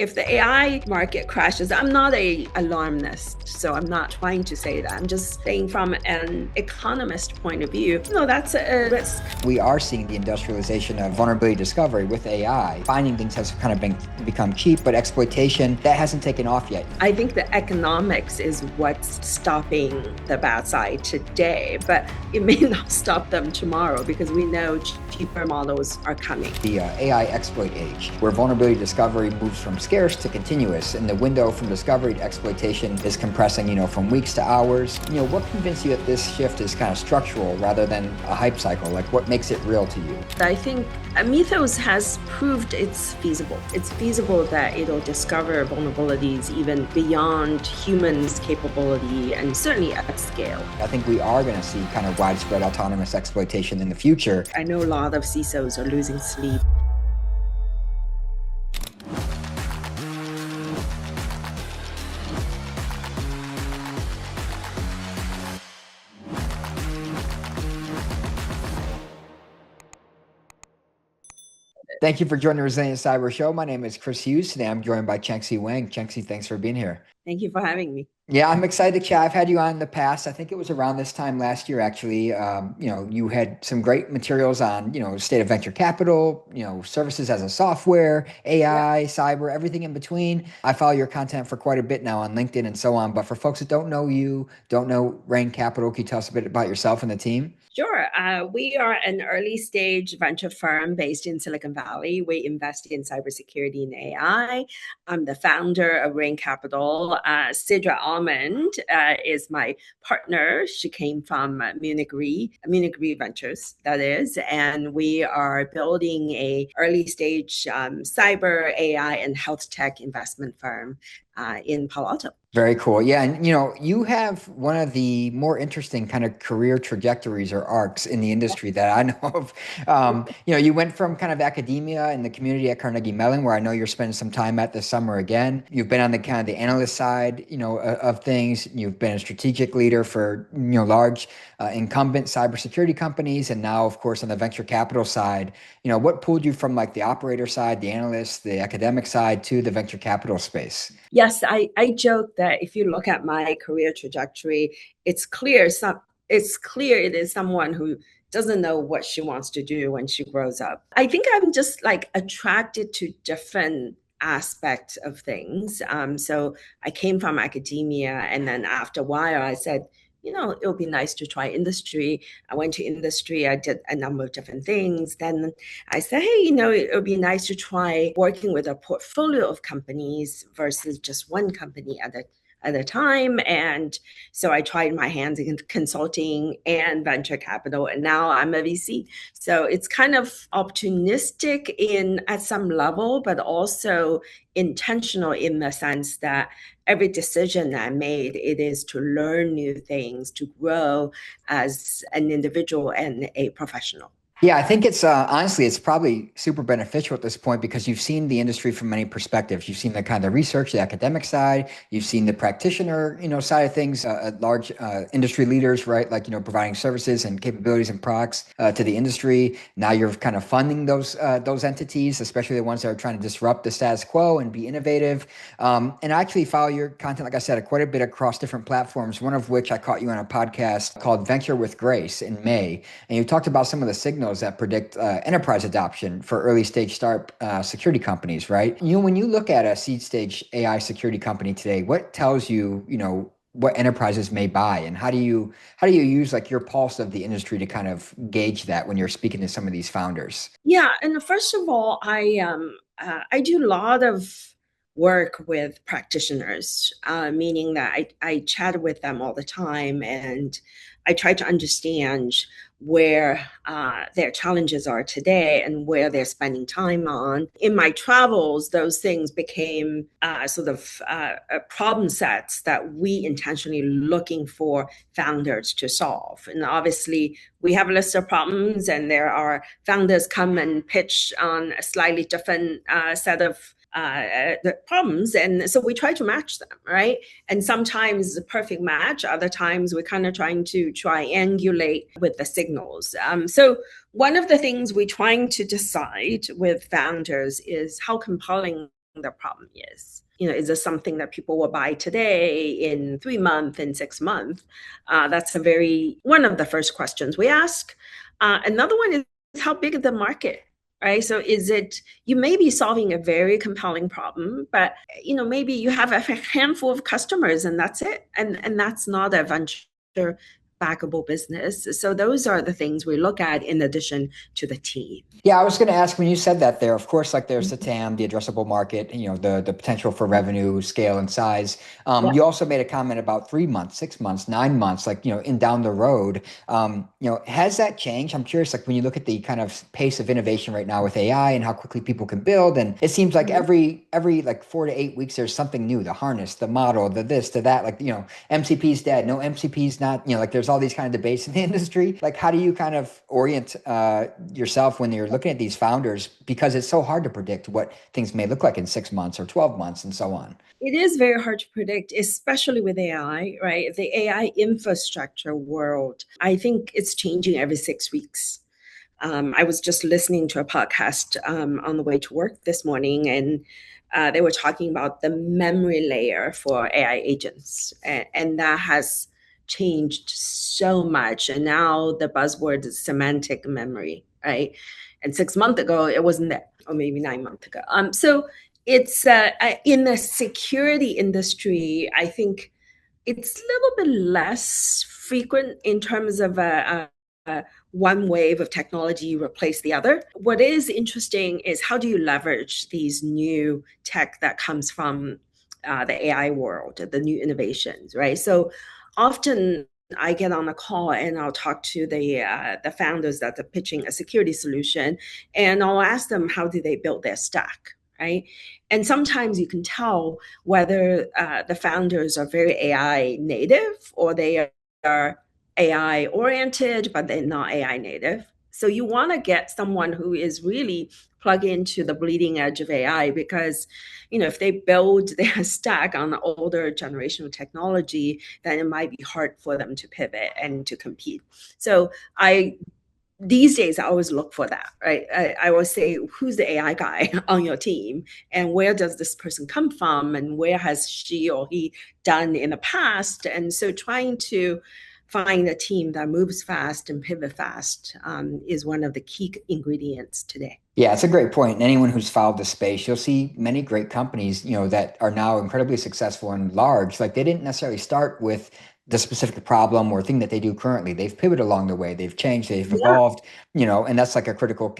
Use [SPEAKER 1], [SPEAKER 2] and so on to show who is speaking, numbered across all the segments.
[SPEAKER 1] if the AI market crashes, I'm not an alarmist, so I'm not trying to say that. I'm just saying from an economist point of view, that's a risk.
[SPEAKER 2] We are seeing the industrialization of vulnerability discovery with AI. Finding things has kind of become cheap, but exploitation, that hasn't taken off yet.
[SPEAKER 1] I think the economics is what's stopping the bad side today, but it may not stop them tomorrow because we know cheaper models are coming.
[SPEAKER 2] The AI exploit age, where vulnerability discovery moves from scarce to continuous, and the window from discovery to exploitation is compressing, from weeks to hours. What convinced you that this shift is kind of structural rather than a hype cycle? Like, what makes it real to you?
[SPEAKER 1] I think Mythos has proved it's feasible. It's feasible that it'll discover vulnerabilities even beyond humans' capability and certainly at scale.
[SPEAKER 2] I think we are going to see kind of widespread autonomous exploitation in the future.
[SPEAKER 1] I know a lot of CISOs are losing sleep.
[SPEAKER 2] Thank you for joining the Resilient Cyber Show. My name is Chris Hughes. Today I'm joined by Chenxi Wang. Chenxi, thanks for being here.
[SPEAKER 1] Thank you for having me.
[SPEAKER 2] Yeah, I'm excited to chat. I've had you on in the past. I think it was around this time last year, actually. You had some great materials on, state of venture capital, services as a software, AI, cyber, everything in between. I follow your content for quite a bit now on LinkedIn and so on. But for folks that don't know you, don't know Rain Capital, can you tell us a bit about yourself and the team?
[SPEAKER 1] Sure. We are an early stage venture firm based in Silicon Valley. We invest in cybersecurity and AI. I'm the founder of Rain Capital. Sidra Almond is my partner. She came from Munich Re Ventures, that is. And we are building a early stage cyber, AI, and health tech investment firm in Palo Alto.
[SPEAKER 2] Very cool. Yeah. And, you have one of the more interesting kind of career trajectories or arcs in the industry that I know of. You went from kind of academia and the community at Carnegie Mellon, where I know you're spending some time at this summer again. You've been on the kind of the analyst side, of things. You've been a strategic leader for, large incumbent cybersecurity companies. And now, of course, on the venture capital side, what pulled you from like the operator side, the analyst, the academic side to the venture capital space?
[SPEAKER 1] Yes, I joke that if you look at my career trajectory, it's clear it is someone who doesn't know what she wants to do when she grows up. I think I'm just like attracted to different aspects of things. So I came from academia, and then after a while I said, it would be nice to try industry. I went to industry. I did a number of different things. Then I said, hey, it would be nice to try working with a portfolio of companies versus just one company at a time. And so I tried my hands in consulting and venture capital, and now I'm a VC. So it's kind of opportunistic at some level, but also intentional in the sense that every decision I made, it is to learn new things, to grow as an individual and a professional.
[SPEAKER 2] Yeah, I think it's honestly, it's probably super beneficial at this point because you've seen the industry from many perspectives. You've seen the kind of research, the academic side. You've seen the practitioner, side of things, large industry leaders, right? Like, providing services and capabilities and products to the industry. Now you're kind of funding those entities, especially the ones that are trying to disrupt the status quo and be innovative. And I actually follow your content, like I said, quite a bit across different platforms, one of which I caught you on a podcast called Venture with Grace in May. And you talked about some of the signals that predict enterprise adoption for early stage start security companies, right? When you look at a seed stage AI security company today, what tells you, what enterprises may buy, and how do you use like your pulse of the industry to kind of gauge that when you're speaking to some of these founders?
[SPEAKER 1] Yeah, and first of all, I do a lot of work with practitioners, meaning that I chat with them all the time, and I try to understand where their challenges are today and where they're spending time on. In my travels, those things became sort of problem sets that we intentionally looking for founders to solve. And obviously, we have a list of problems, and there are founders come and pitch on a slightly different set of the problems, and so we try to match them, right? And sometimes it's a perfect match, other times we're kind of trying to triangulate with the signals. So one of the things we're trying to decide with founders is how compelling the problem is. Is this something that people will buy today, in 3 months, in 6 months? That's one of the first questions we ask. Another one is how big is the market, right? So you may be solving a very compelling problem, but maybe you have a handful of customers and that's it. And that's not a venture backable business. So those are the things we look at in addition to the team.
[SPEAKER 2] Yeah, I was going to ask, when you said that there, of course, like there's the TAM, the addressable market, the potential for revenue, scale, and size.
[SPEAKER 1] Yeah.
[SPEAKER 2] You also made a comment about 3 months, 6 months, 9 months, like, in down the road. Has that changed? I'm curious, like when you look at the kind of pace of innovation right now with AI and how quickly people can build, and it seems like every like 4 to 8 weeks, there's something new, the harness, the model, the this, to that, like, MCP's dead. No, MCP's not, like there's all these kind of debates in the industry. Like, how do you kind of orient yourself when you're looking at these founders, because it's so hard to predict what things may look like in 6 months or 12 months and so on?
[SPEAKER 1] It is very hard to predict, especially with AI, right? The AI infrastructure world, I think it's changing every 6 weeks. I was just listening to a podcast on the way to work this morning, and they were talking about the memory layer for AI agents. And that has changed so much. And now the buzzword is semantic memory, right? And 6 months ago, it wasn't there, or maybe 9 months ago. So it's in the security industry, I think it's a little bit less frequent in terms of one wave of technology replace the other. What is interesting is how do you leverage these new tech that comes from the AI world, the new innovations, right? So often I get on a call and I'll talk to the founders that are pitching a security solution, and I'll ask them how do they build their stack, right? And sometimes you can tell whether the founders are very AI native or they are AI oriented, but they're not AI native. So you want to get someone who is really plug into the bleeding edge of AI, because if they build their stack on the older generation of technology, then it might be hard for them to pivot and to compete. So these days, I always look for that, right? I always say, who's the AI guy on your team, and where does this person come from, and where has she or he done in the past? And so trying to find a team that moves fast and pivot fast is one of the key ingredients today.
[SPEAKER 2] Yeah, it's a great point. And anyone who's followed the space, you'll see many great companies, that are now incredibly successful and large. Like, they didn't necessarily start with the specific problem or thing that they do currently. They've pivoted along the way. They've changed. They've evolved. And that's like a critical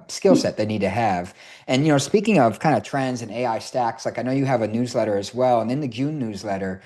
[SPEAKER 2] skill set they need to have. And speaking of kind of trends and AI stacks, like I know you have a newsletter as well, and in the June newsletter,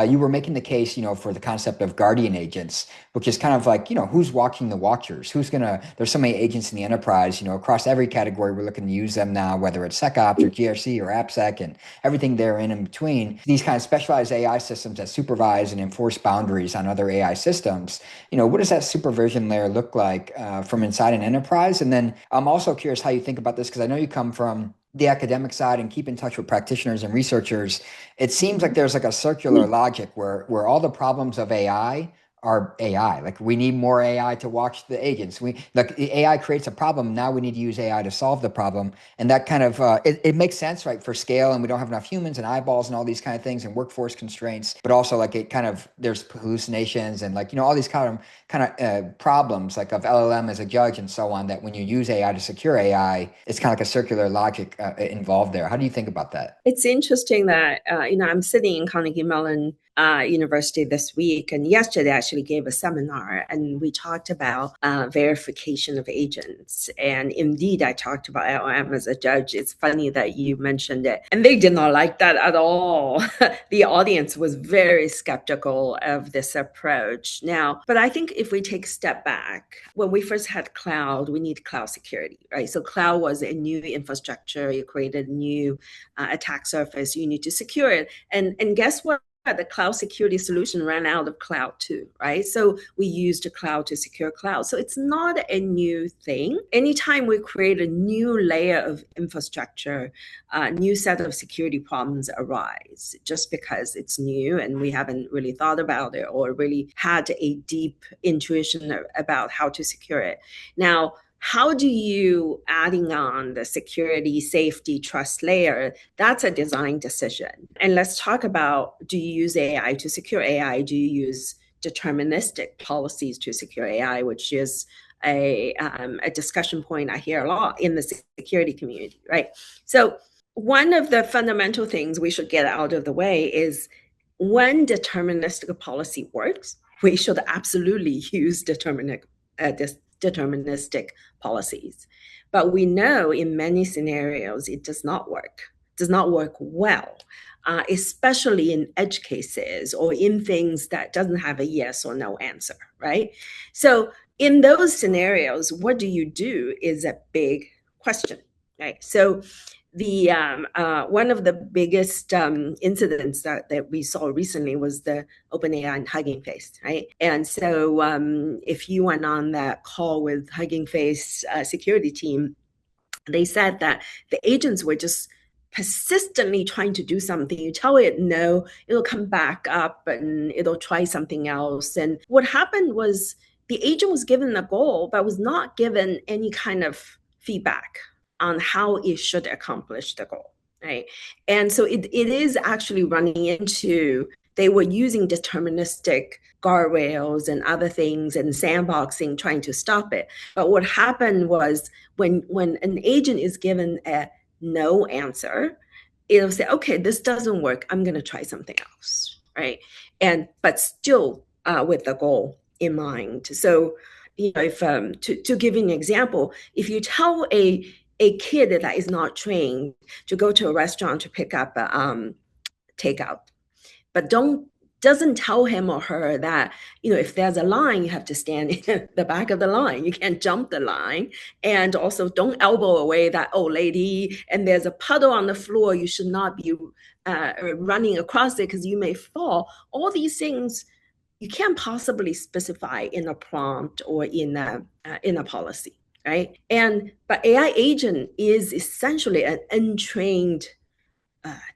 [SPEAKER 2] you were making the case, for the concept of guardian agents, which is kind of like, who's watching the watchers? There's so many agents in the enterprise, across every category. We're looking to use them now, whether it's SecOps or GRC or AppSec and everything therein in between. These kind of specialized AI systems that supervise and enforce boundaries on other AI systems. What does that supervision layer look like from inside an enterprise? And then I'm also curious how you think about this, because I know you come from the academic side and keep in touch with practitioners and researchers. It seems like there's like a circular logic where all the problems of AI are AI. Like, we need more AI to watch the agents. The AI creates a problem. Now we need to use AI to solve the problem. And that kind of, it makes sense, right? For scale, and we don't have enough humans and eyeballs and all these kind of things and workforce constraints, but also like it kind of, there's hallucinations and like, all these kind of problems like of LLM as a judge and so on, that when you use AI to secure AI, it's kind of like a circular logic involved there. How do you think about that?
[SPEAKER 1] It's interesting that, I'm sitting in Carnegie Mellon University this week, and yesterday I actually gave a seminar, and we talked about verification of agents. And indeed, I talked about LLM as a judge. It's funny that you mentioned it, and they did not like that at all. The audience was very skeptical of this approach. Now, but I think if we take a step back, when we first had cloud, we need cloud security, right? So cloud was a new infrastructure. You created a new attack surface. You need to secure it. And guess what? The cloud security solution ran out of cloud too, right? So we used the cloud to secure cloud. So it's not a new thing. Anytime we create a new layer of infrastructure, a new set of security problems arise just because it's new and we haven't really thought about it or really had a deep intuition about how to secure it. Now, how do you adding on the security, safety, trust layer? That's a design decision. And let's talk about, do you use AI to secure AI? Do you use deterministic policies to secure AI, which is a discussion point I hear a lot in the security community, right? So one of the fundamental things we should get out of the way is when deterministic policy works, we should absolutely use deterministic policies. But we know in many scenarios it does not work well, especially in edge cases or in things that doesn't have a yes or no answer, right? So in those scenarios, what do you do is a big question, right? So the one of the biggest incidents that we saw recently was the OpenAI and Hugging Face, right? And so if you went on that call with Hugging Face security team, they said that the agents were just persistently trying to do something. You tell it no, it'll come back up and it'll try something else. And what happened was the agent was given a goal, but was not given any kind of feedback on how it should accomplish the goal, right? And so it is actually running into, they were using deterministic guardrails and other things and sandboxing, trying to stop it. But what happened was when an agent is given a no answer, it'll say, okay, this doesn't work, I'm going to try something else, right? But still with the goal in mind. So, if to give you an example, if you tell a kid that is not trained to go to a restaurant to pick up takeout, but doesn't tell him or her that, if there's a line, you have to stand in the back of the line. You can't jump the line. And also don't elbow away that old lady. And there's a puddle on the floor. You should not be running across it because you may fall. All these things you can't possibly specify in a prompt or in a policy, right? But AI agent is essentially an untrained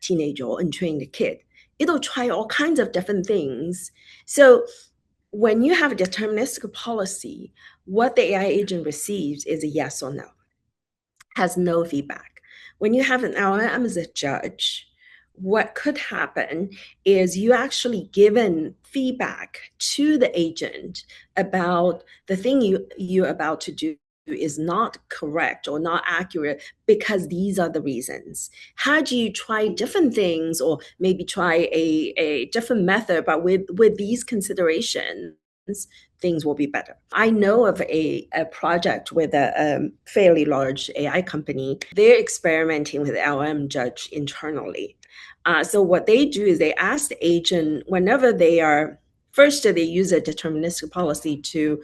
[SPEAKER 1] teenager or untrained kid. It'll try all kinds of different things. So when you have a deterministic policy, what the AI agent receives is a yes or no, has no feedback. When you have an LLM as a judge, what could happen is you actually given feedback to the agent about the thing you're about to do is not correct or not accurate because these are the reasons. Had you tried different things or maybe try a different method, but with these considerations, things will be better. I know of a project with a fairly large AI company. They're experimenting with LM Judge internally. So what they do is they ask the agent whenever they are, first they use a deterministic policy to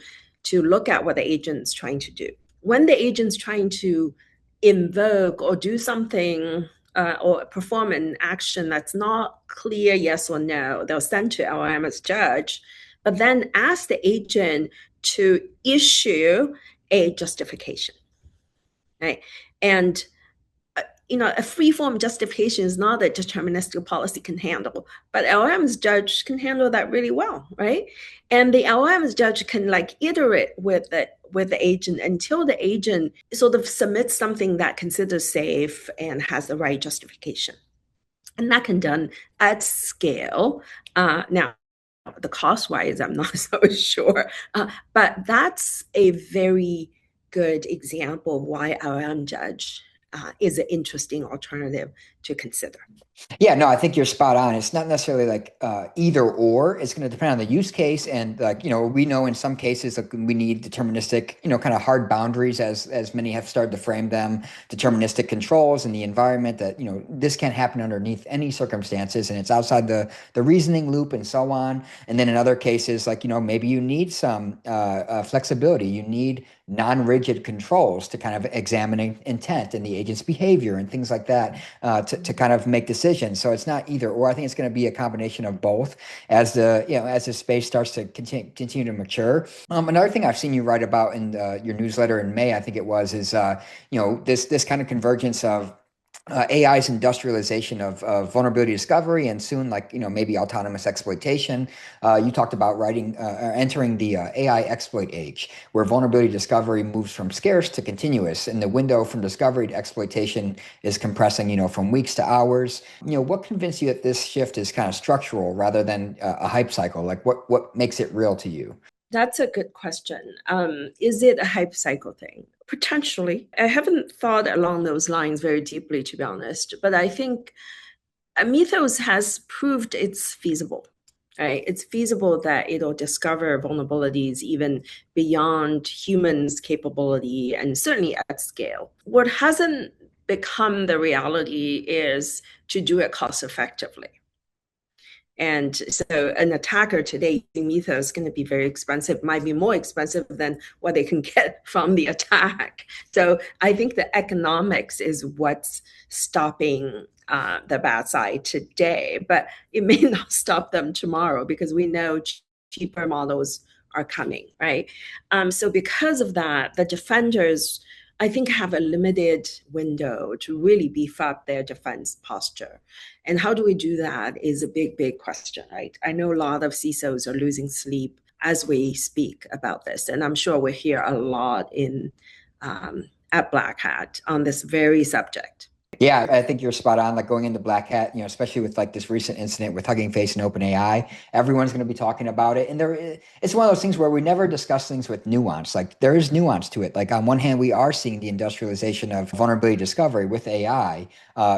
[SPEAKER 1] look at what the agent's trying to do. When the agent's trying to invoke or do something or perform an action that's not clear yes or no, they'll send to LM as judge, but then ask the agent to issue a justification, right? And a free-form justification is not that deterministic policy can handle, but LLM's judge can handle that really well, right? And the LLM's judge can iterate with the agent until the agent sort of submits something that considers safe and has the right justification. And that can be done at scale. Now, the cost-wise, I'm not so sure, but that's a very good example of why LLM judge is an interesting alternative to consider.
[SPEAKER 2] Yeah, no, I think you're spot on. It's not necessarily like either or. It's going to depend on the use case, and we know in some cases we need deterministic, kind of hard boundaries, as many have started to frame them, deterministic controls in the environment that this can't happen underneath any circumstances, and it's outside the reasoning loop and so on. And then in other cases, maybe you need some flexibility. You need non-rigid controls to kind of examine intent and the agent's behavior and things like that to kind of make decisions. So it's not either or. I think it's going to be a combination of both as the space starts to continue to mature. Another thing I've seen you write about in your newsletter in May, I think it was, is this kind of convergence of AI's industrialization of vulnerability discovery and soon, like, maybe autonomous exploitation. You talked about entering the AI exploit age, where vulnerability discovery moves from scarce to continuous, and the window from discovery to exploitation is compressing, from weeks to hours. What convinced you that this shift is kind of structural rather than a hype cycle? Like, what makes it real to you?
[SPEAKER 1] That's a good question. Is it a hype cycle thing? Potentially. I haven't thought along those lines very deeply, to be honest, but I think Mythos has proved it's feasible, right? It's feasible that it'll discover vulnerabilities even beyond humans' capability and certainly at scale. What hasn't become the reality is to do it cost effectively. And so an attacker today using Mythos is going to be very expensive, might be more expensive than what they can get from the attack. So I think the economics is what's stopping the bad side today, but it may not stop them tomorrow because we know cheaper models are coming, right? So because of that, the defenders, I think, have a limited window to really beef up their defense posture. And how do we do that is a big, big question, right? I know a lot of CISOs are losing sleep as we speak about this, and I'm sure we'll hear a lot at Black Hat on this very subject.
[SPEAKER 2] Yeah, I think you're spot on. Like going into Black Hat, especially with like this recent incident with Hugging Face and OpenAI, everyone's going to be talking about it. And it's one of those things where we never discuss things with nuance. Like there is nuance to it. Like on one hand, we are seeing the industrialization of vulnerability discovery with AI.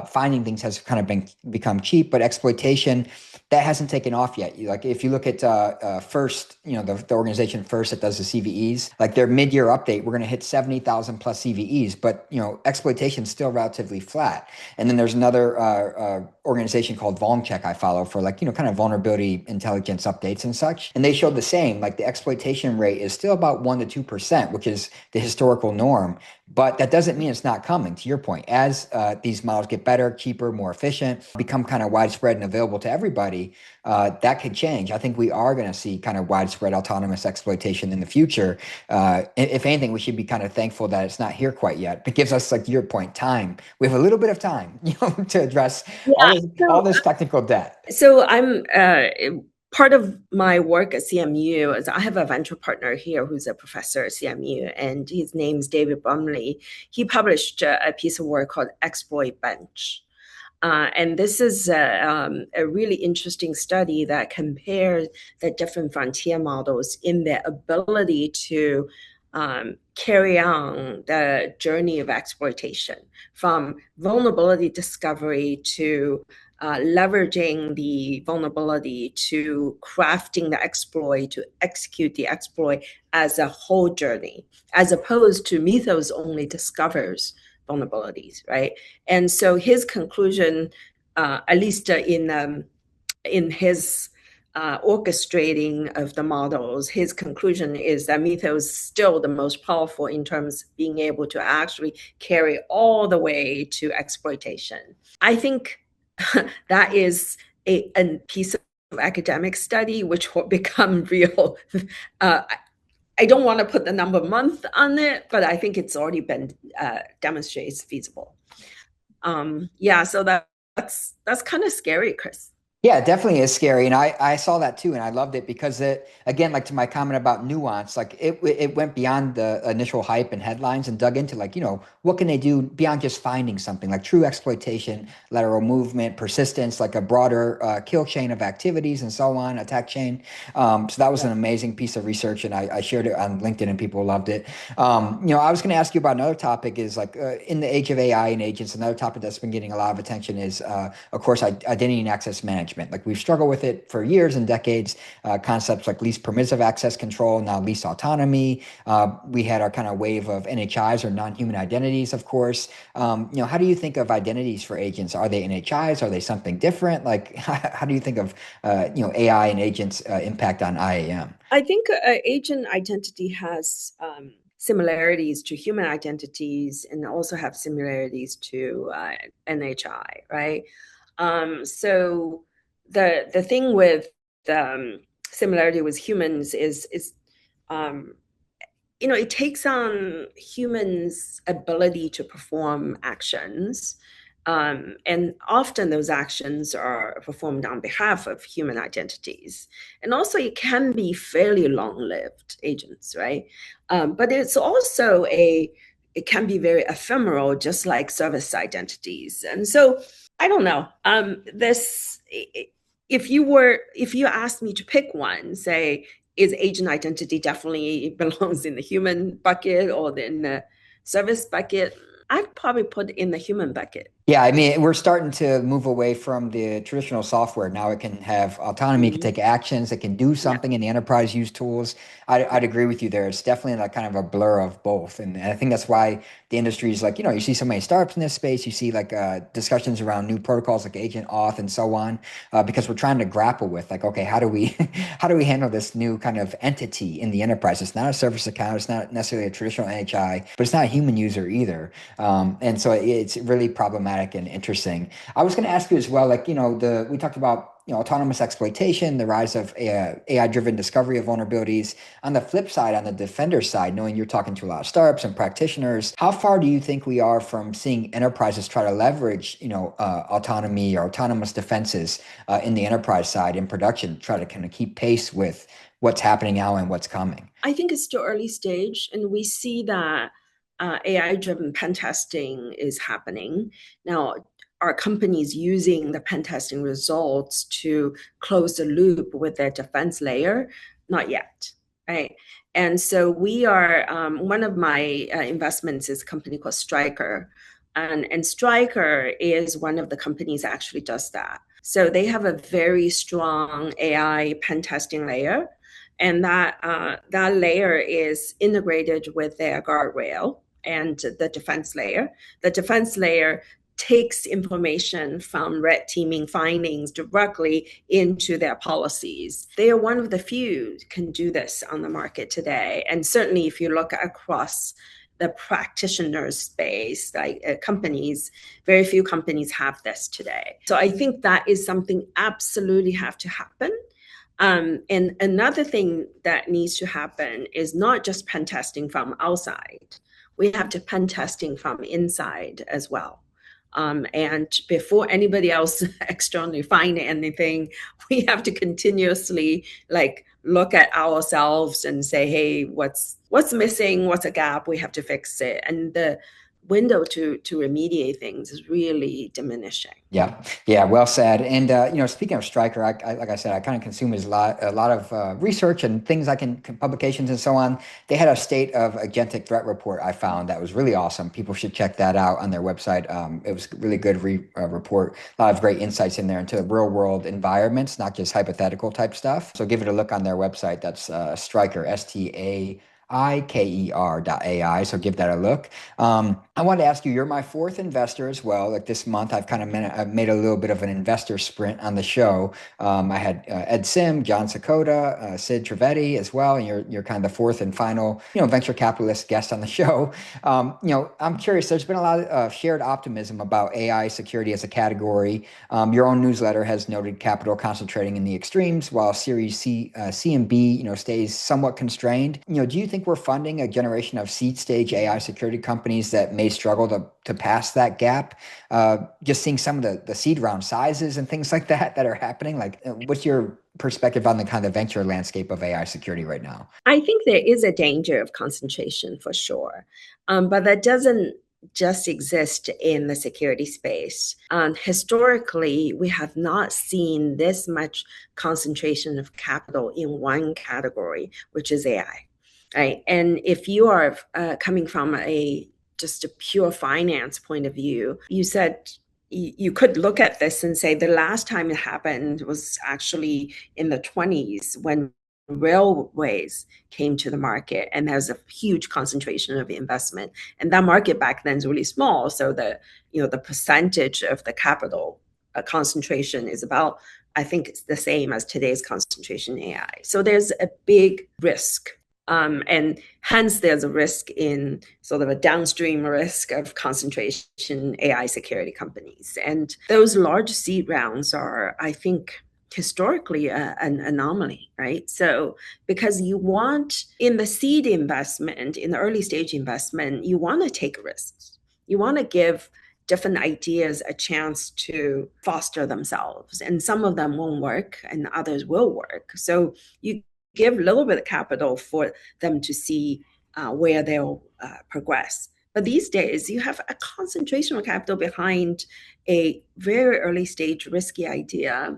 [SPEAKER 2] Finding things has kind of become cheap, but exploitation that hasn't taken off yet. Like if you look at First, the organization First that does the CVEs, like their mid-year update, we're going to hit 70,000 plus CVEs, but exploitation is still relatively flat. And then there's another organization called Check I follow for like, kind of vulnerability intelligence updates and such. And they showed the same, like the exploitation rate is still about 1% to 2%, which is the historical norm. But that doesn't mean it's not coming, to your point. As these models get better, cheaper, more efficient, become kind of widespread and available to everybody, that could change. I think we are going to see kind of widespread autonomous exploitation in the future. If anything, we should be kind of thankful that it's not here quite yet. It gives us, like your point, time. We have a little bit of time, to address all this technical debt.
[SPEAKER 1] So I'm part of my work at CMU is I have a venture partner here who's a professor at CMU, and his name's David Brumley. He published a piece of work called Exploit Bench. And this is a really interesting study that compares the different frontier models in their ability to carry on the journey of exploitation, from vulnerability discovery to leveraging the vulnerability to crafting the exploit, to execute the exploit as a whole journey, as opposed to Mythos only discovers vulnerabilities, right? And so his conclusion, at least in his orchestrating of the models, his conclusion is that Mythos is still the most powerful in terms of being able to actually carry all the way to exploitation. I think that is a piece of academic study which will become real. I don't want to put the number of months on it, but I think it's already been demonstrated it's feasible. So that's kind of scary, Chris.
[SPEAKER 2] Yeah, it definitely is scary. And I saw that too. And I loved it because again, like to my comment about nuance, like it went beyond the initial hype and headlines and dug into like, what can they do beyond just finding something like true exploitation, lateral movement, persistence, like a broader kill chain of activities and so on, attack chain. So that was an amazing piece of research. And I shared it on LinkedIn and people loved it. I was going to ask you about another topic is like in the age of AI and agents, another topic that's been getting a lot of attention is, of course, identity and access management. Like we've struggled with it for years and decades. Concepts like least permissive access control, now least autonomy. We had our kind of wave of NHIs or non-human identities, of course. How do you think of identities for agents? Are they NHIs? Are they something different? Like, how do you think of AI and agents' impact on IAM?
[SPEAKER 1] I think agent identity has similarities to human identities and also have similarities to NHI, right? So the thing with similarity with humans is it takes on humans' ability to perform actions And often those actions are performed on behalf of human identities. And also it can be fairly long-lived agents, right? But it's also it can be very ephemeral, just like service identities. And so I don't know. If you asked me to pick one, say, is agent identity definitely belongs in the human bucket or in the service bucket? I'd probably put in the human bucket.
[SPEAKER 2] Yeah, I mean, we're starting to move away from the traditional software. Now it can have autonomy, it can take actions, it can do
[SPEAKER 1] Yeah,
[SPEAKER 2] something in the enterprise use tools. I'd agree with you there. It's definitely like kind of a blur of both. And I think that's why the industry is like, you see so many startups in this space. You see like discussions around new protocols like agent auth and so on, because we're trying to grapple with like, okay, how do we how do we handle this new kind of entity in the enterprise? It's not a service account, it's not necessarily a traditional NHI, but it's not a human user either. And so it's really problematic and interesting. I was going to ask you as well, like, we talked about, autonomous exploitation, the rise of AI-driven discovery of vulnerabilities. On the flip side, on the defender side, knowing you're talking to a lot of startups and practitioners, how far do you think we are from seeing enterprises try to leverage, autonomy or autonomous defenses in the enterprise side in production, try to kind of keep pace with what's happening now and what's coming?
[SPEAKER 1] I think it's still early stage, and we see that AI-driven pen testing is happening. Now, are companies using the pen testing results to close the loop with their defense layer? Not yet, right? And so we are, one of my investments is a company called Straiker. And Straiker is one of the companies that actually does that. So they have a very strong AI pen testing layer, and that layer is integrated with their guardrail and the defense layer. The defense layer takes information from red teaming findings directly into their policies. They are one of the few can do this on the market today. And certainly if you look across the practitioner space, like companies, very few companies have this today. So I think that is something absolutely have to happen. And another thing that needs to happen is not just pen testing from outside. We have to pen testing from inside as well. And before anybody else externally find anything, we have to continuously like look at ourselves and say, hey, what's missing? What's a gap? We have to fix it. And the window to remediate things is really diminishing.
[SPEAKER 2] Yeah, well said. And speaking of Stryker, I like I said, I kind of consume a lot of research and things publications and so on. They had a state of agentic threat report I found that was really awesome. People should check that out on their website. It was a really good report. A lot of great insights in there into real world environments, not just hypothetical type stuff. So give it a look on their website. That's Stryker, STAIKER.ai. So give that a look. I wanted to ask you, you're my fourth investor as well. Like this month, I've made a little bit of an investor sprint on the show. I had Ed Sim, John Sakota, Sid Trivedi as well. And you're kind of the fourth and final, venture capitalist guest on the show. I'm curious, there's been a lot of shared optimism about AI security as a category. Your own newsletter has noted capital concentrating in the extremes while Series C and B, stays somewhat constrained. Do you think we're funding a generation of seed stage AI security companies that may struggle to pass that gap? Just seeing some of the seed round sizes and things like that are happening. Like, what's your perspective on the kind of venture landscape of AI security right now?
[SPEAKER 1] I think there is a danger of concentration for sure, but that doesn't just exist in the security space. Historically, we have not seen this much concentration of capital in one category, which is AI. Right? And if you are coming from just a pure finance point of view, you said you could look at this and say the last time it happened was actually in the 20s when railways came to the market, and there's a huge concentration of investment, and that market back then is really small, so the percentage of the capital concentration is about, I think it's the same as today's concentration in AI. So there's a big risk, and hence there's a risk in sort of a downstream risk of concentration AI security companies. And those large seed rounds are, I think, historically an anomaly, right? So because you want, in the seed investment, in the early stage investment, you want to take risks. You want to give different ideas a chance to foster themselves. And some of them won't work and others will work. So you give a little bit of capital for them to see where they'll progress. But these days, you have a concentration of capital behind a very early stage risky idea.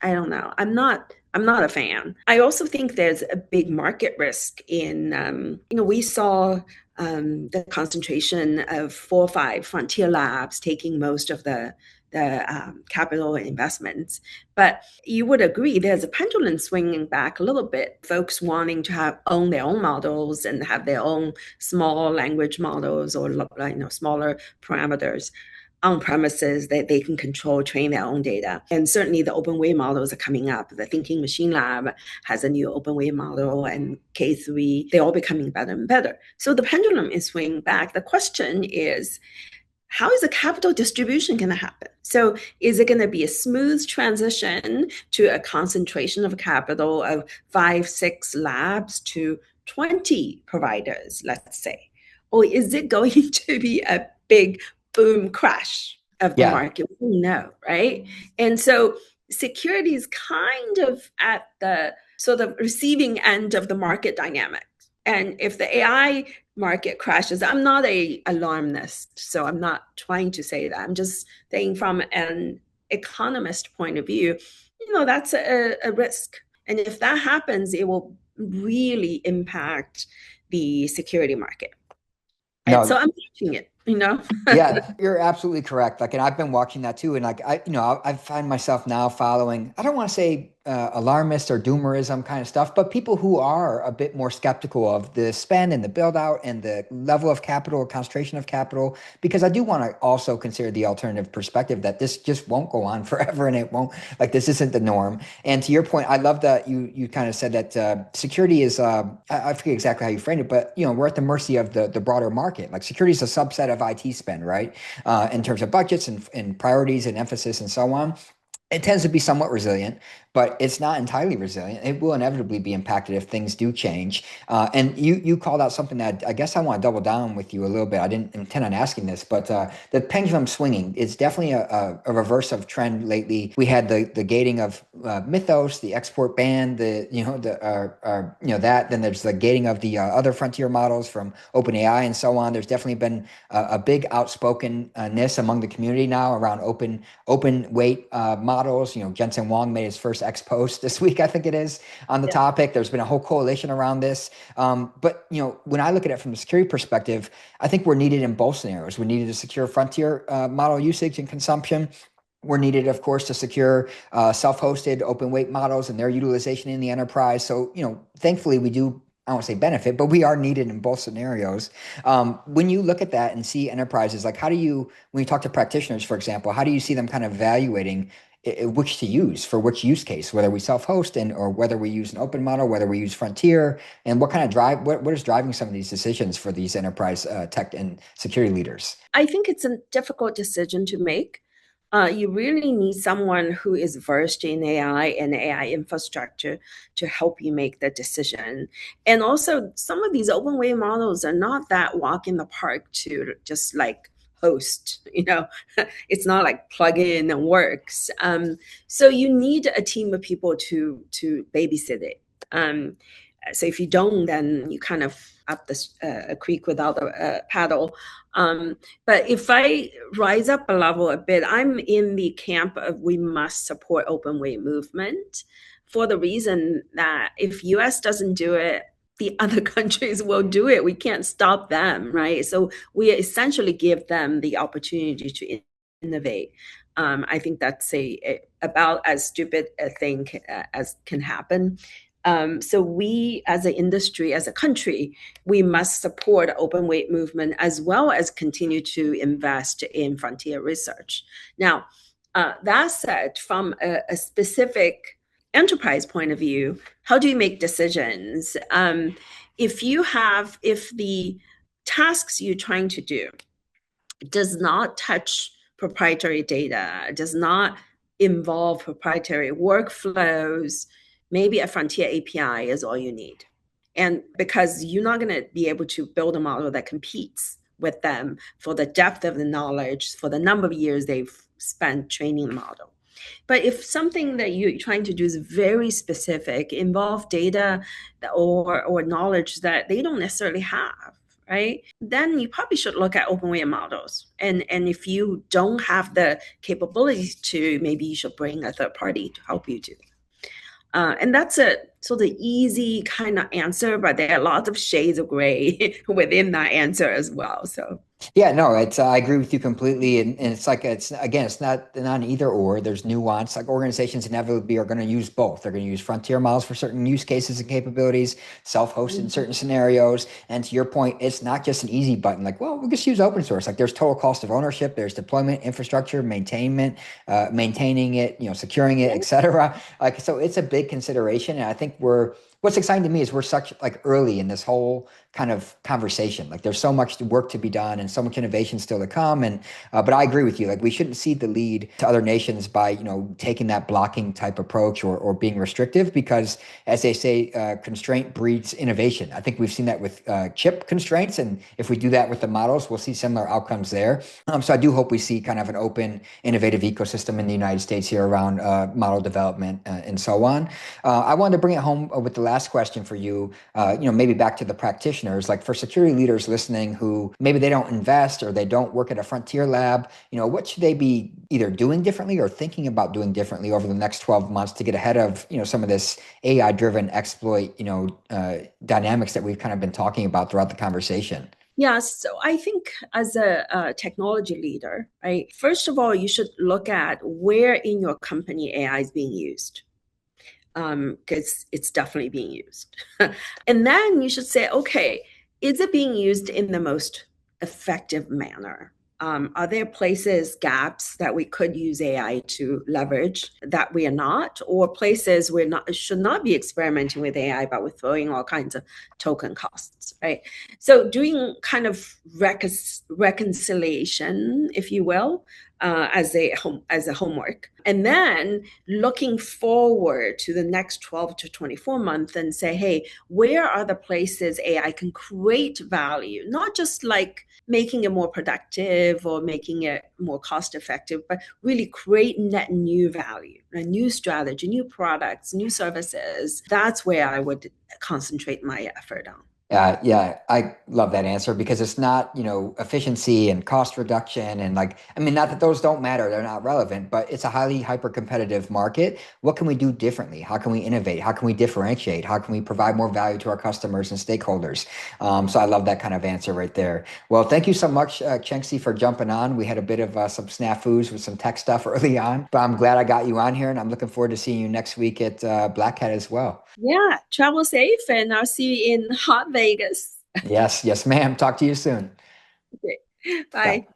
[SPEAKER 1] I don't know. I'm not a fan. I also think there's a big market risk in, we saw the concentration of 4 or 5 frontier labs taking most of the capital investments. But you would agree there's a pendulum swinging back a little bit. Folks wanting to own their own models and have their own small language models or smaller parameters on premises that they can control, train their own data. And certainly the open weight models are coming up. The Thinking Machine Lab has a new open weight model, and K3, they're all becoming better and better. So the pendulum is swinging back. The question is, how is the capital distribution going to happen? So is it going to be a smooth transition to a concentration of capital of 5, 6 labs to 20 providers, let's say? Or is it going to be a big boom crash of the market? We know, right? And so security is kind of at the sort of receiving end of the market dynamics. And if the AI market crashes, I'm not an alarmist, so I'm not trying to say that. I'm just saying from an economist point of view, that's a risk. And if that happens, it will really impact the security market. And so I'm watching it.
[SPEAKER 2] Yeah, you're absolutely correct. And I've been watching that too. And I find myself now following, I don't want to say alarmist or doomerism kind of stuff, but people who are a bit more skeptical of the spend and the build out and the level of capital, concentration of capital, because I do want to also consider the alternative perspective that this just won't go on forever and it won't, this isn't the norm. And to your point, I love that you kind of said that security is, I forget exactly how you framed it, but we're at the mercy of the broader market. Like security is a subset of IT spend, right? In terms of budgets and priorities and emphasis and so on. It tends to be somewhat resilient, but it's not entirely resilient. It will inevitably be impacted if things do change. And you called out something that I guess I want to double down with you a little bit. I didn't intend on asking this, but the pendulum swinging is definitely a reverse of trend lately. We had the gating of Mythos, the export ban, that. Then there's the gating of the other frontier models from OpenAI and so on. There's definitely been a big outspokenness among the community now around open weight models. Jensen Wang made his first X post this week, I think it is, on the topic. There's been a whole coalition around this. But when I look at it from the security perspective, I think we're needed in both scenarios. We're needed to secure frontier model usage and consumption. We're needed, of course, to secure self-hosted open weight models and their utilization in the enterprise. So, thankfully we do, I don't want to say benefit, but we are needed in both scenarios. When you look at that and see enterprises, when you talk to practitioners, for example, how do you see them kind of evaluating which to use for which use case, whether we self-host or whether we use an open model, whether we use frontier, and what is driving some of these decisions for these enterprise tech and security leaders?
[SPEAKER 1] I think it's a difficult decision to make. You really need someone who is versed in AI and AI infrastructure to help you make the decision. And also, some of these open weight models are not that walk in the park to just host. It's not like plug in and works. So you need a team of people to babysit it. So if you don't, then you kind of up a creek without a paddle. But if I rise up a level a bit, I'm in the camp of we must support open weight movement for the reason that if US doesn't do it, the other countries will do it. We can't stop them, right? So we essentially give them the opportunity to innovate. I think that's about as stupid a thing as can happen. So we, as an industry, as a country, we must support open weight movement as well as continue to invest in frontier research. Now, that said, from a specific enterprise point of view, how do you make decisions? If the tasks you're trying to do does not touch proprietary data, does not involve proprietary workflows, maybe a frontier API is all you need. And because you're not going to be able to build a model that competes with them for the depth of the knowledge, for the number of years they've spent training the model. But if something that you're trying to do is very specific, involve data or knowledge that they don't necessarily have, right? Then you probably should look at open weight models. And if you don't have the capabilities to, maybe you should bring a third party to help you do that. And that's a sort of easy kind of answer, but there are lots of shades of gray within that answer as well. So
[SPEAKER 2] yeah, no, it's I agree with you completely, and it's like it's again, it's not an either or. There's nuance. Like organizations inevitably are going to use both. They're going to use frontier models for certain use cases and capabilities, self-hosted in certain scenarios. And to your point, it's not just an easy button. Like, well, we'll just use open source. Like, there's total cost of ownership. There's deployment, infrastructure, maintaining it, securing it, etc. Like, so it's a big consideration, and I think what's exciting to me is we're such like early in this whole kind of conversation. Like there's so much work to be done and so much innovation still to come. And but I agree with you. Like we shouldn't cede the lead to other nations by taking that blocking type approach or being restrictive, because as they say, constraint breeds innovation. I think we've seen that with chip constraints, and if we do that with the models, we'll see similar outcomes there. So I do hope we see kind of an open, innovative ecosystem in the United States here around model development and so on. I wanted to bring it home with the last question for you. Maybe back to the practitioners. Like for security leaders listening who maybe they don't invest or they don't work at a frontier lab, what should they be either doing differently or thinking about doing differently over the next 12 months to get ahead of, some of this AI-driven exploit, dynamics that we've kind of been talking about throughout the conversation?
[SPEAKER 1] Yeah, so I think as a technology leader, right, first of all, you should look at where in your company AI is being used, because it's definitely being used. And then you should say, okay, is it being used in the most effective manner? Are there places, gaps that we could use AI to leverage that we are not, or places we should not be experimenting with AI, but we're throwing all kinds of token costs, right? So doing kind of reconciliation, if you will, as a homework, and then looking forward to the next 12 to 24 months and say, hey, where are the places AI can create value, not just like making it more productive or making it more cost effective, but really create net new value, a new strategy, new products, new services. That's where I would concentrate my effort on.
[SPEAKER 2] Yeah, I love that answer because it's not, efficiency and cost reduction and not that those don't matter, they're not relevant, but it's a highly hyper competitive market. What can we do differently? How can we innovate? How can we differentiate? How can we provide more value to our customers and stakeholders? So I love that kind of answer right there. Well, thank you so much, Chenxi, for jumping on. We had a bit of some snafus with some tech stuff early on, but I'm glad I got you on here, and I'm looking forward to seeing you next week at Black Hat as well.
[SPEAKER 1] Yeah, travel safe, and I'll see you in hot Vegas.
[SPEAKER 2] Yes, ma'am. Talk to you soon.
[SPEAKER 1] Okay.
[SPEAKER 2] Bye.
[SPEAKER 1] Bye.